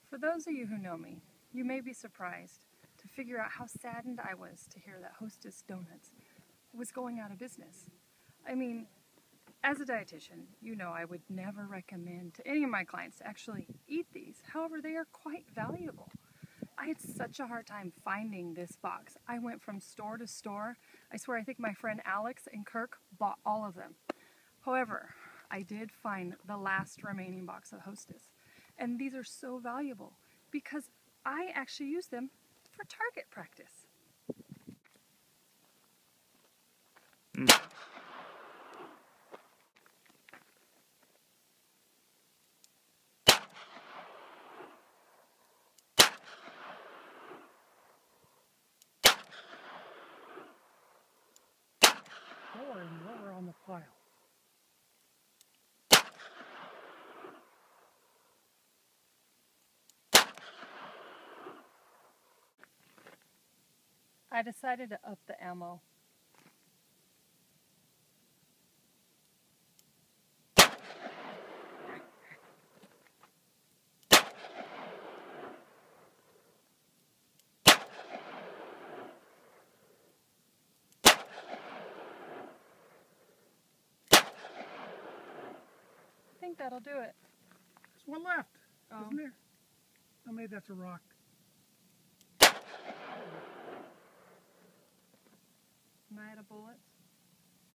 For those of you who know me, you may be surprised to figure out how saddened I was to hear that Hostess Donuts was going out of business. I mean, as a dietitian, you know I would never recommend to any of my clients to actually eat these. However, they are quite valuable. I had such a hard time finding this box. I went from store to store. I swear I think my friend Alex and Kirk bought all of them. However, I did find the last remaining box of Hostess. And these are so valuable because I actually use them for target practice. Lower and lower on the pile. I decided to up the ammo. I think that'll do it. There's one left, Oh. isn't there? Oh, maybe that's a rock. Am I out of bullets?